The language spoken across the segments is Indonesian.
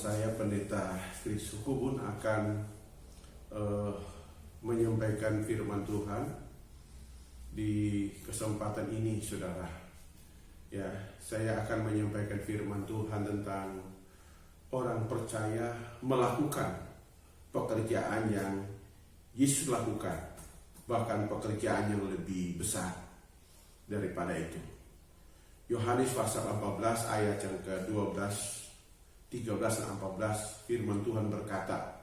Saya Pendeta Kris Hukubun akan menyampaikan firman Tuhan di kesempatan ini, saudara. Ya, saya akan menyampaikan firman Tuhan tentang orang percaya melakukan pekerjaan yang Yesus lakukan, bahkan pekerjaan yang lebih besar daripada itu. Yohanes pasal 14 ayat yang ke-12, 13 dan 14, firman Tuhan berkata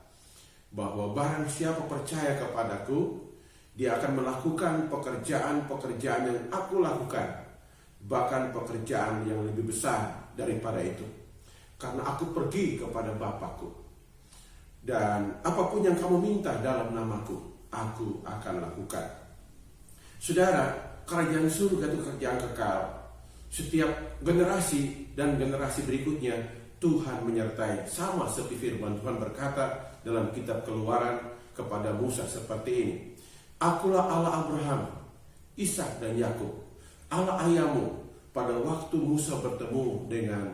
bahwa barang siapa percaya kepadaku, dia akan melakukan pekerjaan-pekerjaan yang aku lakukan, bahkan pekerjaan yang lebih besar daripada itu, karena aku pergi kepada Bapakku. Dan apapun yang kamu minta dalam namaku, aku akan lakukan. Saudara, kerajaan surga itu kerjaan kekal. Setiap generasi dan generasi berikutnya Tuhan menyertai, sama seperti firman Tuhan berkata dalam kitab Keluaran kepada Musa seperti ini. Akulah Allah Abraham, Ishak dan Yakub, Allah ayahmu. Pada waktu Musa bertemu dengan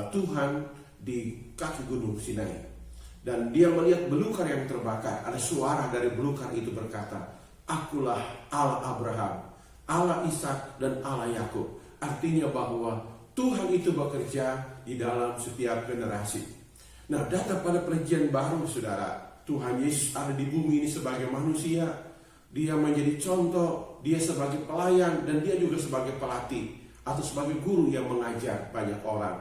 Tuhan di kaki gunung Sinai, dan dia melihat belukar yang terbakar, ada suara dari belukar itu berkata, akulah Allah Abraham, Allah Ishak dan Allah Yakub. Artinya bahwa Tuhan itu bekerja di dalam setiap generasi. Nah, datang pada perjanjian baru, saudara, Tuhan Yesus ada di bumi ini sebagai manusia. Dia menjadi contoh, dia sebagai pelayan, dan dia juga sebagai pelatih atau sebagai guru yang mengajar banyak orang.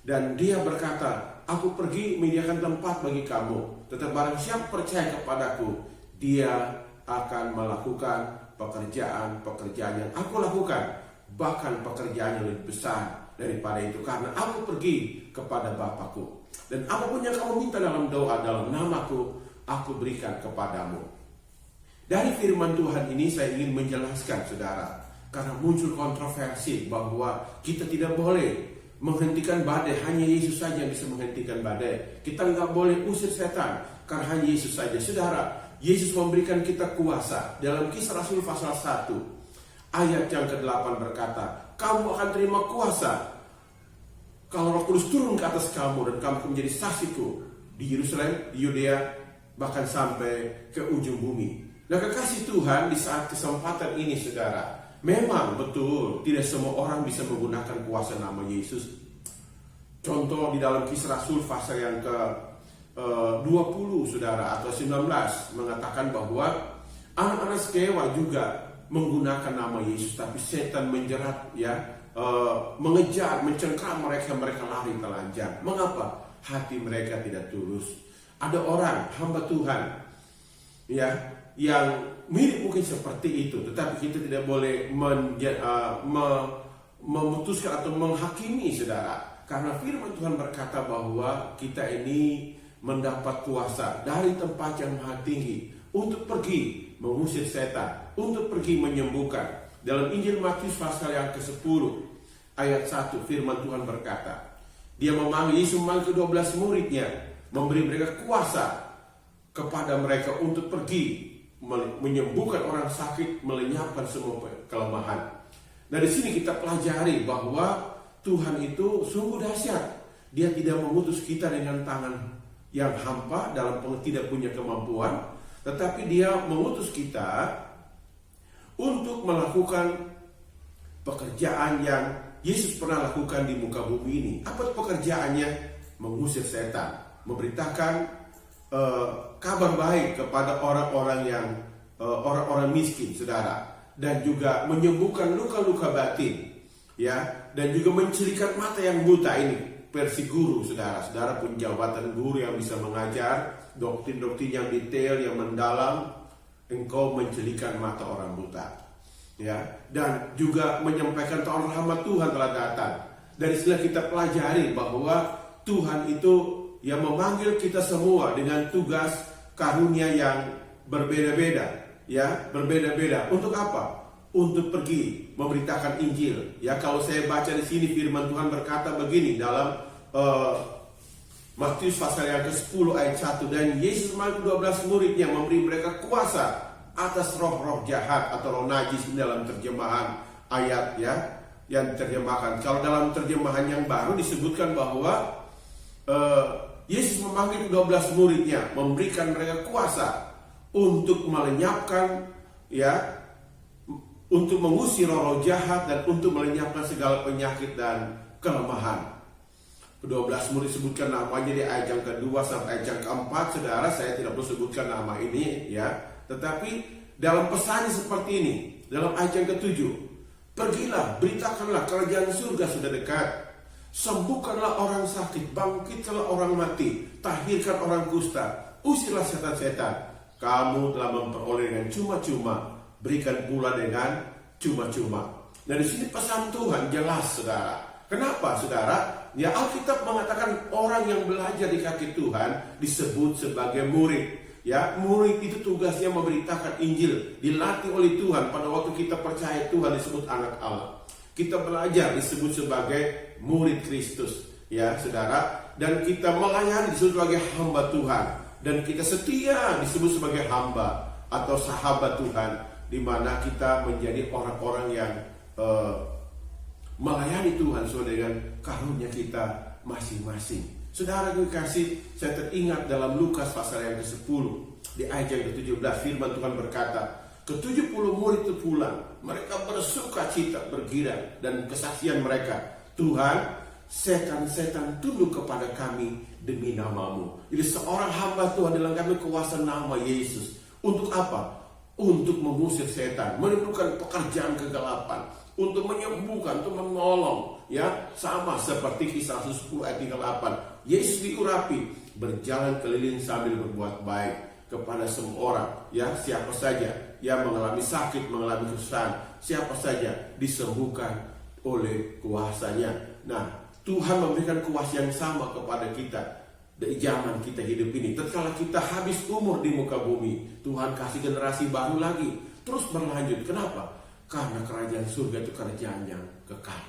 Dan dia berkata, aku pergi menyediakan tempat bagi kamu, tetapi barang siapa percaya kepadaku, dia akan melakukan pekerjaan-pekerjaan yang aku lakukan, bahkan pekerjaan yang lebih besar daripada itu, karena aku pergi kepada Bapakku. Dan apapun yang kamu minta dalam doa dalam namaku, aku berikan kepadamu. Dari firman Tuhan ini saya ingin menjelaskan, saudara, karena muncul kontroversi bahwa kita tidak boleh menghentikan badai, hanya Yesus saja yang bisa menghentikan badai. Kita nggak boleh usir setan, karena hanya Yesus saja. Saudara, Yesus memberikan kita kuasa. Dalam Kisah Rasul pasal 1 ayat yang ke-8 berkata, kamu akan terima kuasa kalau Roh Kudus turun ke atas kamu, dan kamu menjadi saksiku di Yerusalem, di Yudea, bahkan sampai ke ujung bumi. Nah, kekasih Tuhan, di saat kesempatan ini, saudara, memang betul tidak semua orang bisa menggunakan kuasa nama Yesus. Contoh di dalam Kisah Rasul pasal yang ke-20, saudara, atau 19 mengatakan bahwa anak-anak Skewa juga menggunakan nama Yesus, tapi setan menjerat, mengejar, mencengkram mereka lari telanjang. Mengapa? Hati mereka tidak tulus. Ada orang hamba Tuhan, yang mirip mungkin seperti itu, tetapi kita tidak boleh memutuskan atau menghakimi, saudara, karena firman Tuhan berkata bahwa kita ini mendapat kuasa dari tempat yang maha tinggi untuk pergi mengusir setan, untuk pergi menyembuhkan. Dalam Injil Matius pasal yang ke-10 ayat 1, firman Tuhan berkata, Yesus memanggil 12 muridnya, memberi mereka kuasa kepada mereka untuk pergi menyembuhkan orang sakit, melenyapkan semua kelemahan. Nah, di sini kita pelajari bahwa Tuhan itu sungguh dahsyat. Dia tidak memutus kita dengan tangan yang hampa dalam tidak punya kemampuan, tetapi dia mengutus kita untuk melakukan pekerjaan yang Yesus pernah lakukan di muka bumi ini. Apa pekerjaannya? Mengusir setan, memberitakan kabar baik kepada orang-orang miskin, saudara, dan juga menyembuhkan luka-luka batin, dan juga mencirikan mata yang buta ini. Versi guru, saudara punya jabatan guru yang bisa mengajar doktrin-doktrin yang detail, yang mendalam. Engkau mencelikan mata orang buta, dan juga menyampaikan tahun rahmat Tuhan telah datang. Dari sini kita pelajari bahwa Tuhan itu yang memanggil kita semua dengan tugas karunia yang berbeda-beda, berbeda-beda. Untuk apa? Untuk pergi memberitakan Injil. Kalau saya baca di sini firman Tuhan berkata begini dalam Matius pasal yang ke-10 ayat 1, dan Yesus memanggil 12 muridnya, memberi mereka kuasa atas roh-roh jahat atau roh najis dalam terjemahan ayat yang diterjemahkan. Kalau dalam terjemahan yang baru disebutkan bahwa Yesus memanggil 12 muridnya, memberikan mereka kuasa untuk melenyapkan, untuk mengusir roh jahat dan untuk melenyapkan segala penyakit dan kelemahan. Kedua belas murid sebutkan namanya di ayat yang kedua sampai ayat yang keempat. Saudara, saya tidak perlu sebutkan nama ini tetapi dalam pesannya seperti ini. Dalam ayat yang ketujuh, pergilah, beritakanlah kerajaan surga sudah dekat. Sembuhkanlah orang sakit, bangkitkanlah orang mati, tahirkan orang kusta, usirlah setan-setan. Kamu telah memperoleh dengan cuma-cuma, berikan pula dengan cuma-cuma. Nah, di sini pesan Tuhan jelas, saudara. Kenapa, saudara? Ya, Alkitab mengatakan orang yang belajar di kaki Tuhan disebut sebagai murid. Ya, murid itu tugasnya memberitakan Injil, dilatih oleh Tuhan. Pada waktu kita percaya Tuhan disebut anak Allah. Kita belajar disebut sebagai murid Kristus, ya saudara. Dan kita melayani disebut sebagai hamba Tuhan. Dan kita setia disebut sebagai hamba atau sahabat Tuhan, di mana kita menjadi orang-orang yang melayani Tuhan sesuai dengan karunia kita masing-masing. Saudara kekasih, saya teringat dalam Lukas pasal yang ke-10 di ayat yang ke-17, firman Tuhan berkata, ke-70 murid itu pulang, mereka bersuka cita, bergirang, dan kesaksian mereka, Tuhan, setan-setan tunduk kepada kami demi namamu. Jadi seorang hamba Tuhan dilengkapi kuasa nama Yesus. Untuk apa? Untuk mengusir setan, menimbulkan pekerjaan kegelapan, untuk menyembuhkan, untuk menolong. Ya, sama seperti Kisah 10 ayat 38. Yesus diurapi, berjalan keliling sambil berbuat baik kepada semua orang, ya, siapa saja yang mengalami sakit, mengalami kesusahan, siapa saja disembuhkan oleh kuasanya. Nah, Tuhan memberikan kuasa yang sama kepada kita di zaman kita hidup ini. Tatkala kita habis umur di muka bumi, Tuhan kasih generasi baru lagi, terus berlanjut. Kenapa? Karena kerajaan surga itu kerajaan yang kekal,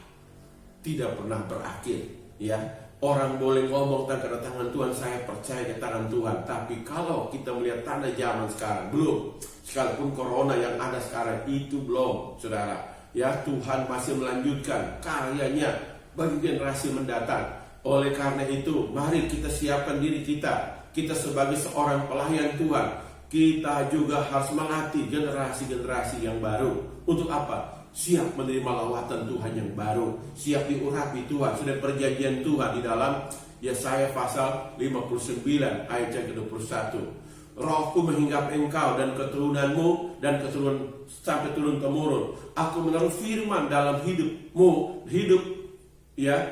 tidak pernah berakhir. Ya, orang boleh ngomong tentang kedatangan Tuhan, saya percaya kedatangan Tuhan, tapi kalau kita melihat tanda zaman sekarang, belum. Sekalipun corona yang ada sekarang itu belum, saudara. Ya, Tuhan masih melanjutkan karyanya bagi generasi mendatang. Oleh karena itu, mari kita siapkan diri kita. Kita sebagai seorang pelayan Tuhan, kita juga harus melatih generasi-generasi yang baru. Untuk apa? Siap menerima lawatan Tuhan yang baru, siap diurapi Tuhan. Sudah perjanjian Tuhan di dalam Yesaya pasal 59 ayat yang ke-21. Rohku menghinggap engkau dan keturunanmu dan keturunan sampai turun temurun. Aku menaruh firman dalam hidupmu,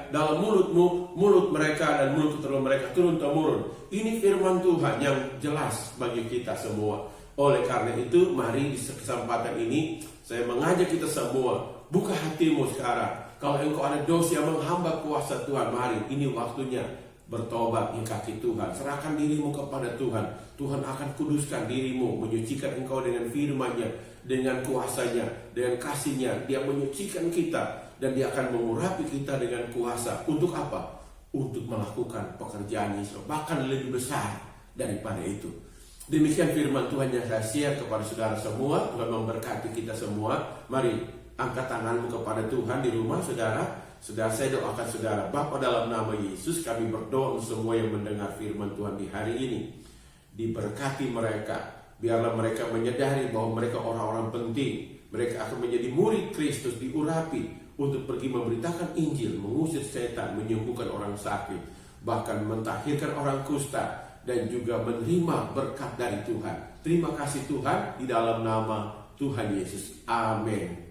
dalam mulutmu, mulut mereka dan mulut keturunan mereka turun temurun. Ini firman Tuhan yang jelas bagi kita semua. Oleh karena itu, mari di kesempatan ini saya mengajak kita semua, buka hatimu sekarang. Kalau engkau ada dosa yang menghambat kuasa Tuhan, mari ini waktunya bertobat di kaki Tuhan. Serahkan dirimu kepada Tuhan. Tuhan akan kuduskan dirimu, menyucikan engkau dengan firman-Nya, dengan kuasanya, dengan kasih-Nya. Dia menyucikan kita dan Dia akan mengurapi kita dengan kuasa. Untuk apa? Untuk melakukan pekerjaan Yesus, bahkan lebih besar daripada itu. Demikian firman Tuhan yang saya share kepada saudara semua. Tuhan memberkati kita semua. Mari angkat tanganmu kepada Tuhan di rumah, saudara. Saudara, saya doakan saudara. Bapa, dalam nama Yesus kami berdoa untuk semua yang mendengar firman Tuhan di hari ini. Diberkati mereka. Biarlah mereka menyadari bahwa mereka orang-orang penting. Mereka akan menjadi murid Kristus, diurapi untuk pergi memberitakan Injil, mengusir setan, menyembuhkan orang sakit, bahkan mentahirkan orang kusta, dan juga menerima berkat dari Tuhan. Terima kasih Tuhan, di dalam nama Tuhan Yesus. Amin.